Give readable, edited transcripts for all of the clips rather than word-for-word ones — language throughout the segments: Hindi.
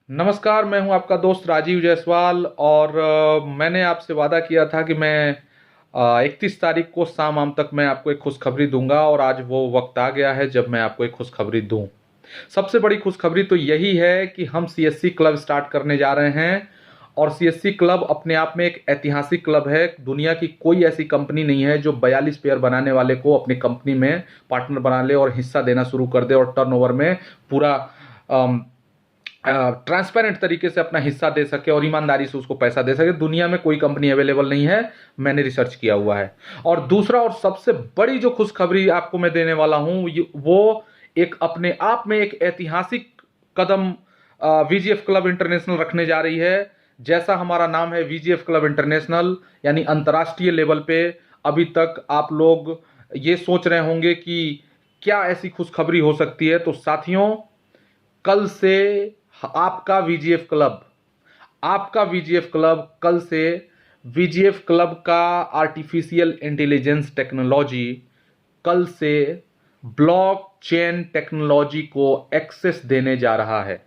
नमस्कार, मैं हूं आपका दोस्त राजीव जायसवाल और मैंने आपसे वादा किया था कि मैं 31 तारीख को शाम आम तक मैं आपको एक खुशखबरी दूंगा और आज वो वक्त आ गया है जब मैं आपको एक खुशखबरी दूं। सबसे बड़ी खुशखबरी तो यही है कि हम सीएससी क्लब स्टार्ट करने जा रहे हैं और सीएससी क्लब अपने आप में एक ऐतिहासिक क्लब है। दुनिया की कोई ऐसी कंपनी नहीं है जो 42 पेयर बनाने वाले को अपनी कंपनी में पार्टनर बना ले और हिस्सा देना शुरू कर दे और टर्नओवर में पूरा ट्रांसपेरेंट तरीके से अपना हिस्सा दे सके और ईमानदारी से उसको पैसा दे सके। दुनिया में कोई कंपनी अवेलेबल नहीं है, मैंने रिसर्च किया हुआ है। और दूसरा और सबसे बड़ी जो खुशखबरी आपको मैं देने वाला हूं वो एक अपने आप में एक ऐतिहासिक कदम वीजीएफ क्लब इंटरनेशनल रखने जा रही है। जैसा हमारा नाम है वीजीएफ क्लब इंटरनेशनल, यानी अंतर्राष्ट्रीय लेवल पे। अभी तक आप लोग ये सोच रहे होंगे कि क्या ऐसी खुशखबरी हो सकती है, तो साथियों, कल से आपका वीजीएफ क्लब कल से वीजीएफ क्लब का आर्टिफिशियल इंटेलिजेंस टेक्नोलॉजी कल से ब्लॉकचेन टेक्नोलॉजी को एक्सेस देने जा रहा है।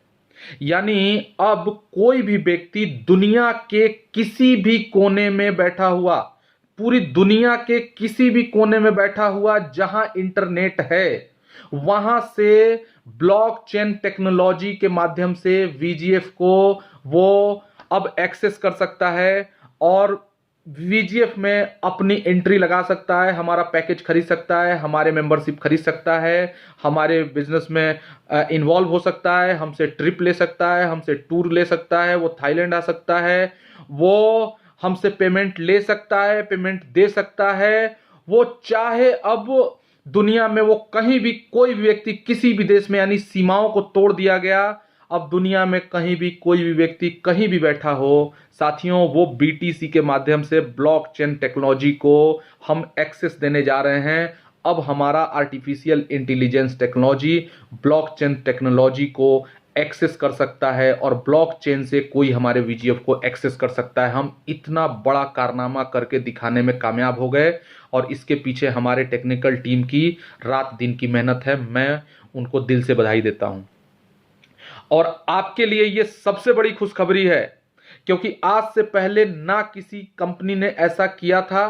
यानी अब कोई भी व्यक्ति दुनिया के किसी भी कोने में बैठा हुआ, पूरी दुनिया के किसी भी कोने में बैठा हुआ जहां इंटरनेट है, वहां से ब्लॉकचेन टेक्नोलॉजी के माध्यम से वीजीएफ को वो अब एक्सेस कर सकता है और वीजीएफ में अपनी एंट्री लगा सकता है, हमारा पैकेज खरीद सकता है, हमारे मेंबरशिप खरीद सकता है, हमारे बिजनेस में इन्वॉल्व हो सकता है, हमसे ट्रिप ले सकता है, हमसे टूर ले सकता है, वो थाईलैंड आ सकता है, वो हमसे पेमेंट ले सकता है, पेमेंट दे सकता है। वो चाहे अब दुनिया में वो कहीं भी कोई भी व्यक्ति किसी भी देश में, यानी सीमाओं को तोड़ दिया गया। अब दुनिया में कहीं भी कोई भी व्यक्ति कहीं भी बैठा हो, साथियों, वो बीटीसी के माध्यम से ब्लॉकचेन टेक्नोलॉजी को हम एक्सेस देने जा रहे हैं। अब हमारा artificial intelligence technology blockchain technology को एक्सेस कर सकता है और ब्लॉकचेन से कोई हमारे वीजीएफ को एक्सेस कर सकता है। हम इतना बड़ा कारनामा करके दिखाने में कामयाब हो गए और इसके पीछे हमारे टेक्निकल टीम की रात दिन की मेहनत है। मैं उनको दिल से बधाई देता हूं। और आपके लिए यह सबसे बड़ी खुशखबरी है, क्योंकि आज से पहले ना किसी कंपनी ने ऐसा किया था,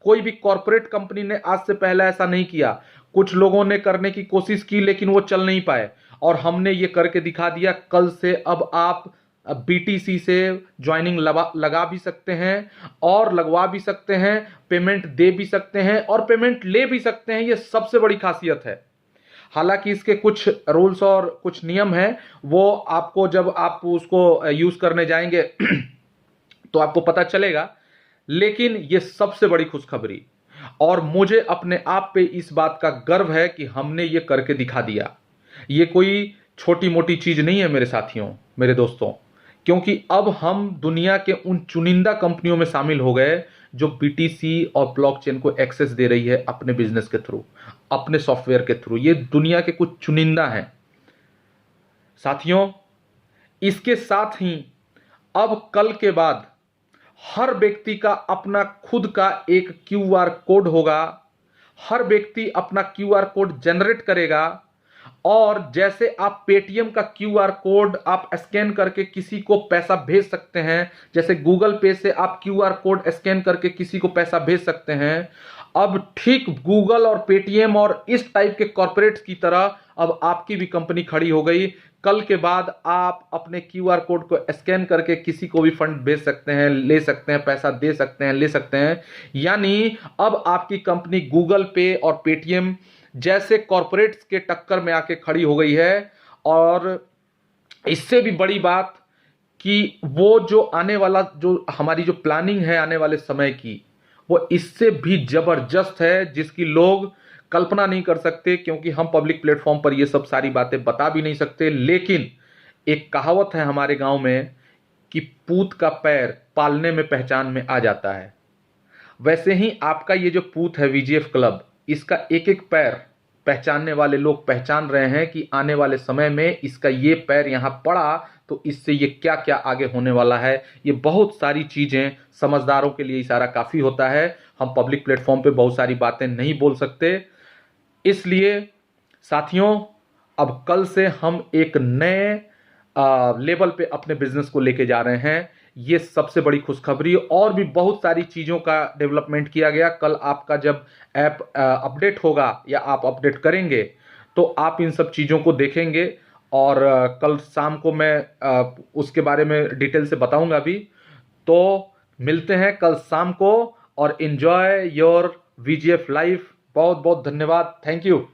कोई भी कॉरपोरेट कंपनी ने आज से पहले ऐसा नहीं किया। कुछ लोगों ने करने की कोशिश की लेकिन वो चल नहीं पाए और हमने ये करके दिखा दिया। कल से अब आप बीटीसी से ज्वाइनिंग लगा भी सकते हैं और लगवा भी सकते हैं, पेमेंट दे भी सकते हैं और पेमेंट ले भी सकते हैं। ये सबसे बड़ी खासियत है। हालांकि इसके कुछ रूल्स और कुछ नियम हैं, वो आपको जब आप उसको यूज करने जाएंगे तो आपको पता चलेगा। लेकिन ये सबसे बड़ी खुशखबरी, और मुझे अपने आप पे इस बात का गर्व है कि हमने ये करके दिखा दिया। ये कोई छोटी मोटी चीज नहीं है मेरे साथियों, मेरे दोस्तों, क्योंकि अब हम दुनिया के उन चुनिंदा कंपनियों में शामिल हो गए जो बीटीसी और ब्लॉकचेन को एक्सेस दे रही है अपने बिजनेस के थ्रू, अपने सॉफ्टवेयर के थ्रू। ये दुनिया के कुछ चुनिंदा हैं साथियों। इसके साथ ही अब कल के बाद हर व्यक्ति का अपना खुद का एक क्यूआर कोड होगा। हर व्यक्ति अपना क्यूआर कोड जनरेट करेगा और जैसे आप पेटीएम का क्यूआर कोड आप स्कैन करके किसी को पैसा भेज सकते हैं, जैसे गूगल पे से आप क्यूआर कोड स्कैन करके किसी को पैसा भेज सकते हैं, अब ठीक गूगल और पेटीएम और इस टाइप के कॉर्पोरेट्स की तरह अब आपकी भी कंपनी खड़ी हो गई। कल के बाद आप अपने क्यूआर कोड को स्कैन करके किसी को भी फंड भेज सकते हैं, ले सकते हैं, पैसा दे सकते हैं, ले सकते हैं। यानी अब आपकी कंपनी गूगल पे और पेटीएम जैसे कॉर्पोरेट्स के टक्कर में आके खड़ी हो गई है। और इससे भी बड़ी बात कि वो जो आने वाला, जो हमारी जो प्लानिंग है आने वाले समय की, वो इससे भी जबरदस्त है जिसकी लोग कल्पना नहीं कर सकते, क्योंकि हम पब्लिक प्लेटफॉर्म पर ये सब सारी बातें बता भी नहीं सकते। लेकिन एक कहावत है हमारे गांव में कि पूत का पैर पालने में पहचान में आ जाता है। वैसे ही आपका ये जो पूत है वीजीएफ क्लब, इसका एक एक पैर पहचानने वाले लोग पहचान रहे हैं कि आने वाले समय में इसका ये पैर यहां पड़ा तो इससे ये क्या क्या आगे होने वाला है। ये बहुत सारी चीजें समझदारों के लिए इशारा काफी होता है। हम पब्लिक प्लेटफॉर्म पे बहुत सारी बातें नहीं बोल सकते, इसलिए साथियों अब कल से हम एक नए लेवल पे अपने बिजनेस को लेके जा रहे हैं। ये सबसे बड़ी खुशखबरी। और भी बहुत सारी चीज़ों का डेवलपमेंट किया गया। कल आपका जब ऐप अपडेट होगा या आप अपडेट करेंगे तो आप इन सब चीज़ों को देखेंगे। और कल शाम को मैं उसके बारे में डिटेल से बताऊंगा भी। तो मिलते हैं कल शाम को और एंजॉय योर वीजीएफ लाइफ। बहुत बहुत धन्यवाद। Thank you.